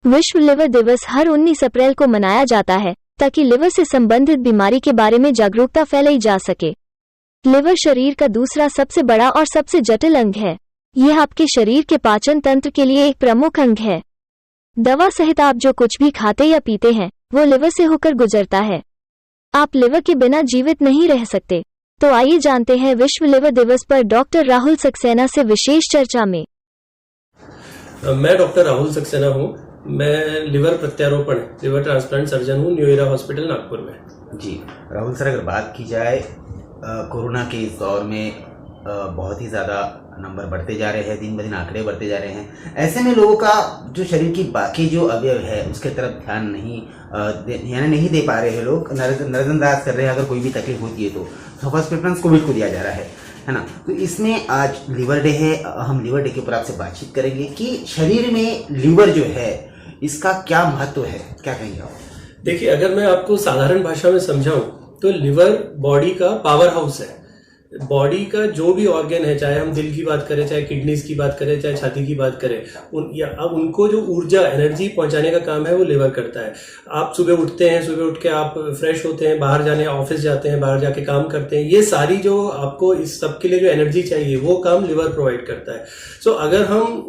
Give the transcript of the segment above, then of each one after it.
विश्व लिवर दिवस हर 19 अप्रैल को मनाया जाता है ताकि लिवर से संबंधित बीमारी के बारे में जागरूकता फैलाई जा सके। लिवर शरीर का दूसरा सबसे बड़ा और सबसे जटिल अंग है। यह आपके शरीर के पाचन तंत्र के लिए एक प्रमुख अंग है। दवा सहित आप जो कुछ भी खाते या पीते हैं वो लिवर से होकर गुजरता है। आप लिवर के बिना जीवित नहीं रह सकते। तो आइए जानते हैं विश्व लिवर दिवस पर डॉक्टर राहुल सक्सेना से विशेष चर्चा में। मैं डॉक्टर राहुल सक्सेना हूँ। मैं लिवर प्रत्यारोपण लिवर ट्रांसप्लांट सर्जन हूँ न्यू एरा हॉस्पिटल नागपुर में। जी राहुल सर, अगर बात की जाए कोरोना के इस दौर में बहुत ही ज़्यादा नंबर बढ़ते जा रहे हैं, दिन ब दिन आंकड़े बढ़ते जा रहे हैं। ऐसे में लोगों का जो शरीर की बाकी जो अवयव है उसके तरफ ध्यान नहीं दे पा रहे हैं। लोग नजरअंदाज कर रहे हैं। अगर कोई भी तकलीफ होती है तो फर्स्ट प्रेफरेंस कोविड को दिया जा रहा है ना। तो इसमें आज लिवर डे है। हम लिवर डे के ऊपर आपसे बातचीत करेंगे कि शरीर में लिवर जो है इसका क्या महत्व है, क्या कहेंगे आप? देखिए, अगर मैं आपको साधारण भाषा में समझाऊं तो लिवर बॉडी का पावर हाउस है। बॉडी का जो भी ऑर्गन है, चाहे हम दिल की बात करें, चाहे किडनीज की बात करें, चाहे छाती की बात करें, अब उनको जो ऊर्जा एनर्जी पहुंचाने का काम है वो लिवर करता है। आप सुबह उठते हैं, सुबह उठ के आप फ्रेश होते हैं, बाहर जाने ऑफिस जाते हैं, बाहर जाके काम करते हैं, ये सारी जो आपको इस सब के लिए जो एनर्जी चाहिए वो काम लिवर प्रोवाइड करता है। सो अगर हम,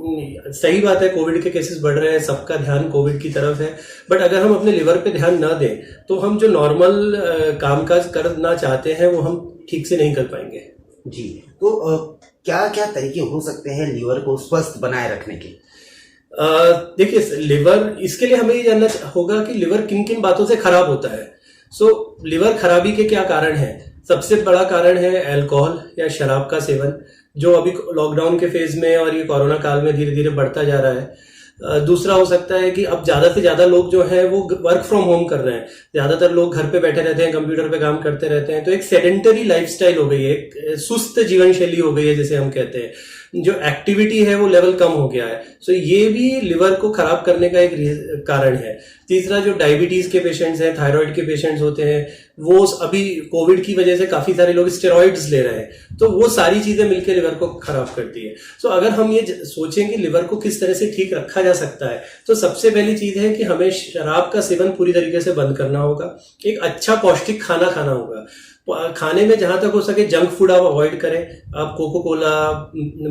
सही बात है कोविड के केसेस बढ़ रहे हैं, सबका ध्यान कोविड की तरफ है, बट अगर हम अपने लिवर पे ध्यान ना दें तो हम जो नॉर्मल कामकाज करना चाहते हैं वो हम ठीक से नहीं कर पाएंगे। जी, तो क्या क्या तरीके हो सकते हैं लिवर को स्वस्थ बनाए रखने के? देखिए, लिवर, इसके लिए हमें ये जानना होगा कि लिवर किन किन बातों से खराब होता है। लिवर खराबी के क्या कारण है? सबसे बड़ा कारण है अल्कोहल या शराब का सेवन, जो अभी लॉकडाउन के फेज में और ये कोरोना काल में धीरे धीरे बढ़ता जा रहा है। दूसरा हो सकता है कि अब ज्यादा से ज्यादा लोग जो है वो वर्क फ्रॉम होम कर रहे हैं। ज्यादातर लोग घर पे बैठे रहते हैं, कंप्यूटर पे काम करते रहते हैं, तो एक सेडेंटरी लाइफस्टाइल हो गई है, एक सुस्त जीवन शैली हो गई है जिसे हम कहते हैं। जो एक्टिविटी है वो लेवल कम हो गया है। ये भी लिवर को खराब करने का एक कारण है। तीसरा, जो डायबिटीज के पेशेंट्स हैं, थायराइड के पेशेंट्स होते हैं, वो अभी कोविड की वजह से काफी सारे लोग स्टेरॉइड्स ले रहे हैं, तो वो सारी चीजें मिलकर लिवर को खराब करती है। अगर हम ये सोचें कि लिवर को किस तरह से ठीक रखा जा सकता है, तो सबसे पहली चीज है कि हमें शराब का सेवन पूरी तरीके से बंद करना होगा। एक अच्छा पौष्टिक खाना खाना होगा। खाने में जहां तक हो सके जंक फूड आप अवॉइड करें। आप Coca Cola,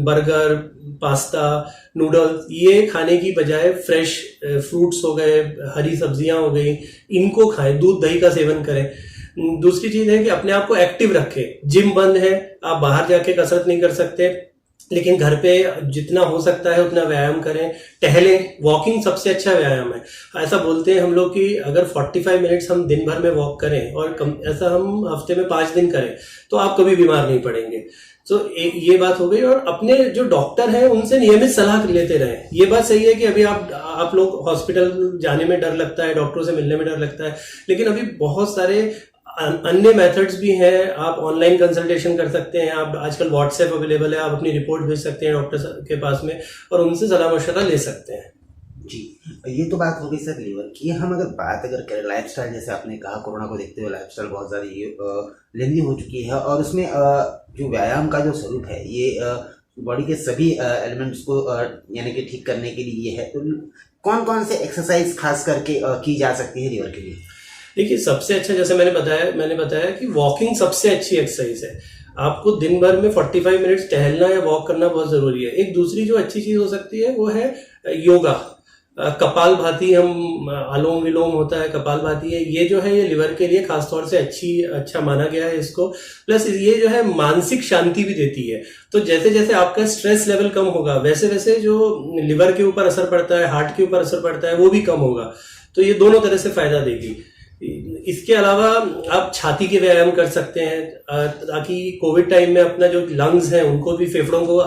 burger, pasta, noodles, ये खाने की बजाय फ्रेश फ्रूट्स हो गए, हरी सब्जियां हो गई, इनको खाएं। दूध दही का सेवन करें। दूसरी चीज है कि अपने आप को एक्टिव रखें। जिम बंद है, आप बाहर जाके कसरत नहीं कर सकते, लेकिन घर पे जितना हो सकता है उतना व्यायाम करें, टहलें। वॉकिंग सबसे अच्छा व्यायाम है। ऐसा बोलते हैं हम लोग कि अगर 45 मिनट्स हम दिन भर में वॉक करें और ऐसा हम हफ्ते में 5 दिन करें तो आप कभी बीमार नहीं पड़ेंगे। ये बात हो गई। और अपने जो डॉक्टर हैं उनसे नियमित सलाह लेते रहें। ये बात सही है कि अभी आप लोग हॉस्पिटल जाने में डर लगता है, डॉक्टरों से मिलने में डर लगता है, लेकिन अभी बहुत सारे अन्य मेथड्स भी हैं। आप ऑनलाइन कंसल्टेशन कर सकते हैं। आप आजकल व्हाट्सएप अवेलेबल है, आप अपनी रिपोर्ट भेज सकते हैं डॉक्टर के पास में और उनसे सलाह मशवरा ले सकते हैं। जी, ये तो बात हो गई सर लिवर की। हम अगर बात करें लाइफस्टाइल, जैसे आपने कहा कोरोना को देखते हुए लाइफस्टाइल बहुत ज़्यादा लेंदी हो चुकी है और उसमें जो व्यायाम का जो स्वरूप है ये बॉडी के सभी एलिमेंट्स को यानी कि ठीक करने के लिए है। तो कौन कौन से एक्सरसाइज खास करके की जा सकती है लिवर के लिए? देखिए, सबसे अच्छा, जैसे मैंने बताया कि वॉकिंग सबसे अच्छी एक्सरसाइज है। आपको दिन भर में 45 मिनट्स टहलना या वॉक करना बहुत जरूरी है। एक दूसरी जो अच्छी चीज हो सकती है वो है योगा। कपाल भाती, हम अनुलोम विलोम होता है, कपाल भाती है, ये जो है ये लिवर के लिए खासतौर से अच्छा माना गया है इसको। प्लस ये जो है मानसिक शांति भी देती है। तो जैसे जैसे आपका स्ट्रेस लेवल कम होगा वैसे वैसे जो लिवर के ऊपर असर पड़ता है, हार्ट के ऊपर असर पड़ता है, वो भी कम होगा। तो ये दोनों तरह से फायदा देगी। इसके अलावा आप छाती के व्यायाम कर सकते हैं ताकि कोविड टाइम में अपना जो लंग्स हैं उनको भी, फेफड़ों को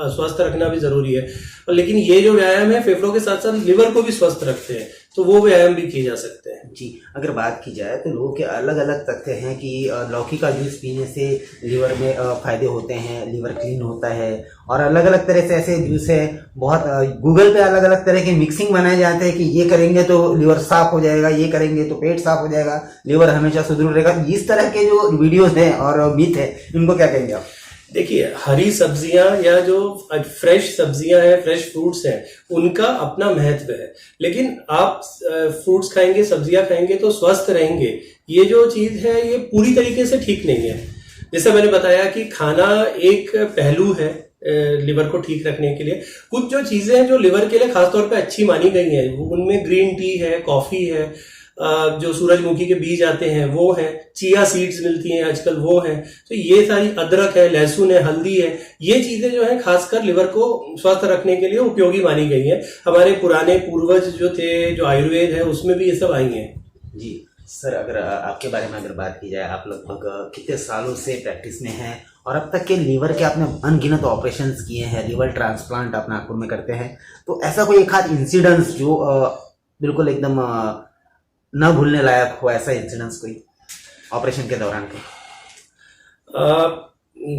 स्वस्थ रखना भी जरूरी है। लेकिन ये जो व्यायाम है फेफड़ों के साथ साथ लिवर को भी स्वस्थ रखते हैं, तो वो व्यायाम भी किए जा सकते हैं। जी, अगर बात की जाए तो लोगों के अलग अलग तथ्य हैं कि लौकी का जूस पीने से लिवर में फायदे होते हैं, लिवर क्लीन होता है, और अलग अलग तरह से ऐसे जूस है। बहुत गूगल पे अलग अलग तरह के मिक्सिंग बनाए जाते हैं कि ये करेंगे तो लिवर साफ हो जाएगा, ये करेंगे तो पेट साफ हो जाएगा, लिवर हमेशा सुदृढ़ रहेगा। इस तरह के जो वीडियोस हैं और मिथ है, इनको क्या कहेंगे आप? देखिए, हरी सब्जियां या जो फ्रेश सब्जियां हैं, फ्रेश फ्रूट्स हैं, उनका अपना महत्व है। लेकिन आप फ्रूट्स खाएंगे, सब्जियां खाएंगे तो स्वस्थ रहेंगे, ये जो चीज है ये पूरी तरीके से ठीक नहीं है। जैसे मैंने बताया कि खाना एक पहलू है लिवर को ठीक रखने के लिए। कुछ जो चीजें हैं जो लिवर के लिए खासतौर पे अच्छी मानी गई हैं, उनमें ग्रीन टी है, कॉफी है, जो सूरजमुखी के बीज आते हैं वो हैं, चिया सीड्स मिलती हैं आजकल वो हैं। तो ये सारी, अदरक है, लहसुन है, हल्दी है, ये चीजें जो है खासकर लिवर को स्वस्थ रखने के लिए उपयोगी मानी गई हैं। हमारे पुराने पूर्वज जो थे, जो आयुर्वेद है, उसमें भी ये सब आई हैं। जी सर, अगर आपके बारे में अगर बात की जाए, आप लगभग कितने सालों से प्रैक्टिस में हैं और अब तक के लीवर के आपने अनगिनत ऑपरेशंस किए हैं, लीवर ट्रांसप्लांट आप नागपुर में करते हैं, तो ऐसा कोई एक आध इंसिडेंस जो बिल्कुल एकदम न भूलने लायक हो, ऐसा इंसिडेंस कोई ऑपरेशन के दौरान के?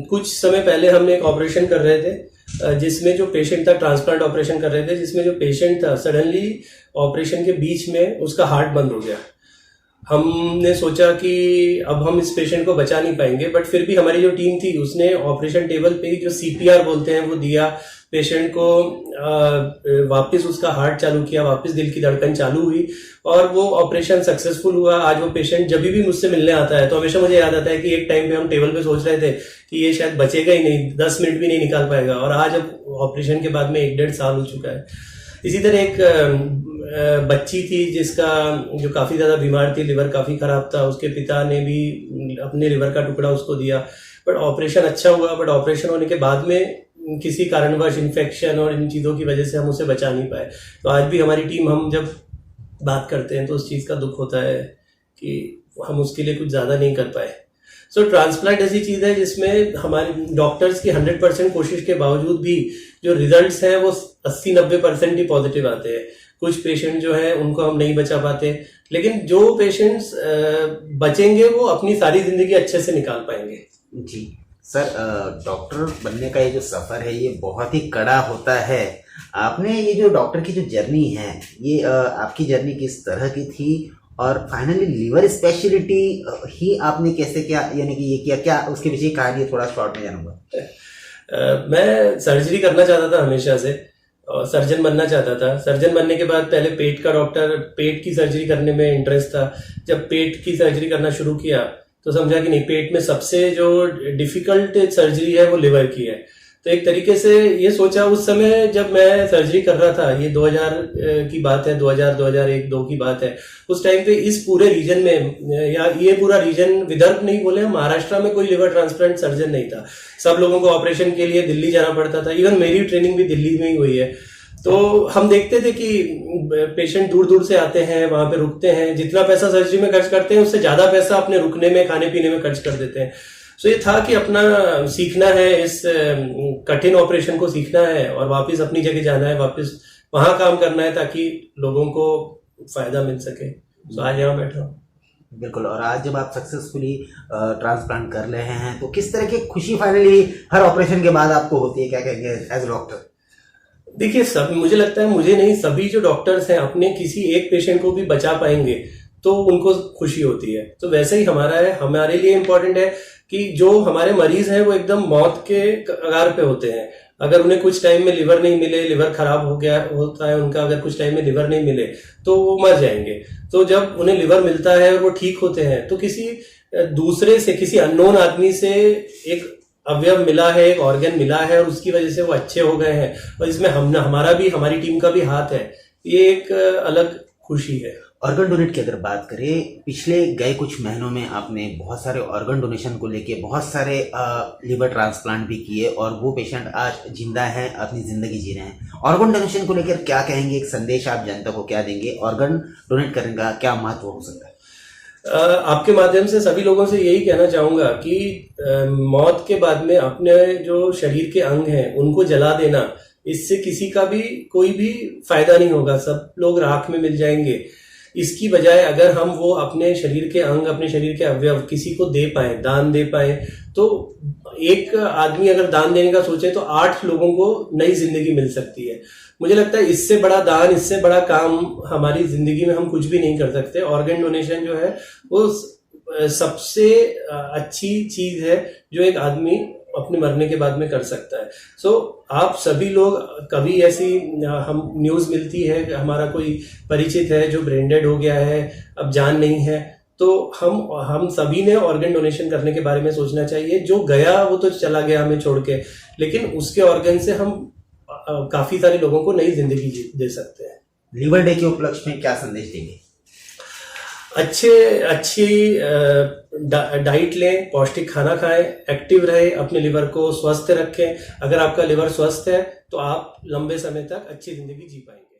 कुछ समय पहले हमने एक ऑपरेशन कर रहे थे जिसमें जो पेशेंट था, ट्रांसप्लांट ऑपरेशन कर रहे थे, जिसमें जो पेशेंट था सडनली ऑपरेशन के बीच में उसका हार्ट बंद हो गया। हमने सोचा कि अब हम इस पेशेंट को बचा नहीं पाएंगे, बट फिर भी हमारी जो टीम थी उसने ऑपरेशन टेबल पे ही जो सीपीआर बोलते हैं वो दिया, पेशेंट को वापस उसका हार्ट चालू किया, वापस दिल की धड़कन चालू हुई और वो ऑपरेशन सक्सेसफुल हुआ। आज वो पेशेंट जब भी मुझसे मिलने आता है तो हमेशा मुझे याद आता है कि एक टाइम पे हम टेबल पे सोच रहे थे कि ये शायद बचेगा ही नहीं, 10 मिनट भी नहीं निकाल पाएगा, और आज अब ऑपरेशन के बाद में 1-1.5 साल हो चुका है। इसी तरह एक बच्ची थी जिसका, जो काफी ज्यादा बीमार थी, लिवर काफी खराब था, उसके पिता ने भी अपने लिवर का टुकड़ा उसको दिया, बट ऑपरेशन अच्छा हुआ। बट ऑपरेशन होने के बाद में किसी कारणवश इन्फेक्शन और इन चीजों की वजह से हम उसे बचा नहीं पाए। तो आज भी हमारी टीम, हम जब बात करते हैं तो उस चीज का दुख होता है कि हम उसके लिए कुछ ज्यादा नहीं कर पाए। सो ट्रांसप्लांट ऐसी चीज है जिसमें हमारे डॉक्टर्स की 100% कोशिश के बावजूद भी जो रिजल्ट्स हैं वो 80-90% ही पॉजिटिव आते हैं। कुछ पेशेंट जो है उनको हम नहीं बचा पाते, लेकिन जो पेशेंट्स बचेंगे वो अपनी सारी जिंदगी अच्छे से निकाल पाएंगे। जी सर, डॉक्टर बनने का ये जो सफ़र है ये बहुत ही कड़ा होता है। आपने ये जो डॉक्टर की जो जर्नी है, ये आपकी जर्नी किस तरह की थी और फाइनली लिवर स्पेशलिटी ही आपने कैसे, क्या यानी कि ये किया, क्या उसके पीछे कहानी थोड़ा शॉर्ट में जानूंगा। मैं सर्जरी करना चाहता था हमेशा से और सर्जन बनना चाहता था। सर्जन बनने के बाद पहले पेट का डॉक्टर, पेट की सर्जरी करने में इंटरेस्ट था। जब पेट की सर्जरी करना शुरू किया तो समझा कि नहीं, पेट में सबसे जो डिफिकल्ट सर्जरी है वो लिवर की है। तो एक तरीके से ये सोचा उस समय जब मैं सर्जरी कर रहा था, ये 2000 की बात है, 2000-2001-2 की बात है। उस टाइम पे इस पूरे रीजन में, या ये पूरा रीजन, विदर्भ नहीं बोले, महाराष्ट्र में कोई लिवर ट्रांसप्लांट सर्जन नहीं था। सब लोगों को ऑपरेशन के लिए दिल्ली जाना पड़ता था। इवन मेरी ट्रेनिंग भी दिल्ली में ही हुई है। तो हम देखते थे कि पेशेंट दूर दूर से आते हैं, वहां पे रुकते हैं, जितना पैसा सर्जरी में खर्च करते हैं उससे ज्यादा पैसा अपने रुकने में, खाने पीने में खर्च कर देते हैं। सो ये था कि अपना सीखना है, इस कठिन ऑपरेशन को सीखना है और वापस अपनी जगह जाना है, वापस वहां काम करना है ताकि लोगों को फायदा मिल सके। तो आज यहाँ बैठा हूँ। बिल्कुल। और आज जब आप सक्सेसफुली ट्रांसप्लांट कर रहे हैं तो किस तरह की खुशी फाइनली हर ऑपरेशन के बाद आपको होती है, क्या कहेंगे एज डॉक्टर? देखिए, सब, मुझे लगता है, मुझे नहीं, सभी जो डॉक्टर्स हैं अपने किसी एक पेशेंट को भी बचा पाएंगे तो उनको खुशी होती है। तो वैसे ही हमारा है, हमारे लिए इम्पोर्टेंट है कि जो हमारे मरीज हैं वो एकदम मौत के कगार पे होते हैं। अगर उन्हें कुछ टाइम में लिवर नहीं मिले, लिवर खराब हो गया होता है उनका, अगर कुछ टाइम में लिवर नहीं मिले तो वो मर जाएंगे। तो जब उन्हें लिवर मिलता है और वो ठीक होते हैं तो किसी दूसरे से, किसी अननोन आदमी से एक अवयव मिला है, एक ऑर्गन मिला है और उसकी वजह से वो अच्छे हो गए हैं, और इसमें हमारा भी, हमारी टीम का भी हाथ है। ये एक अलग खुशी है। ऑर्गन डोनेट की अगर बात करें, पिछले गए कुछ महीनों में आपने बहुत सारे ऑर्गन डोनेशन को लेके बहुत सारे लिवर ट्रांसप्लांट भी किए और वो पेशेंट आज जिंदा हैं, अपनी जिंदगी जी रहे हैं। ऑर्गन डोनेशन को लेकर क्या कहेंगे, एक संदेश आप जनता को क्या देंगे? ऑर्गन डोनेट करने का क्या महत्व हो सकता है? आपके माध्यम से सभी लोगों से यही कहना चाहूंगा कि मौत के बाद में अपने जो शरीर के अंग हैं उनको जला देना, इससे किसी का भी कोई भी फायदा नहीं होगा, सब लोग राख में मिल जाएंगे। इसकी बजाय अगर हम वो अपने शरीर के अंग, अपने शरीर के अवयव किसी को दे पाए, दान दे पाए, तो एक आदमी अगर दान देने का सोचे तो 8 लोगों को नई जिंदगी मिल सकती है। मुझे लगता है इससे बड़ा दान, इससे बड़ा काम हमारी जिंदगी में हम कुछ भी नहीं कर सकते। ऑर्गन डोनेशन जो है वो सबसे अच्छी चीज है जो एक आदमी अपने मरने के बाद में कर सकता है। सो आप सभी लोग, कभी ऐसी हम न्यूज़ मिलती है कि हमारा कोई परिचित है जो ब्रेन डेड हो गया है, अब जान नहीं है, तो हम सभी ने ऑर्गन डोनेशन करने के बारे में सोचना चाहिए। जो गया वो तो चला गया हमें छोड़ के, लेकिन उसके ऑर्गन से हम काफी सारे लोगों को नई जिंदगी दे सकते हैं। लिवर डे के उपलक्ष्य में क्या संदेश देंगे? अच्छी डाइट लें, पौष्टिक खाना खाएं, एक्टिव रहे, अपने लिवर को स्वस्थ रखें। अगर आपका लिवर स्वस्थ है तो आप लंबे समय तक अच्छी जिंदगी जी पाएंगे।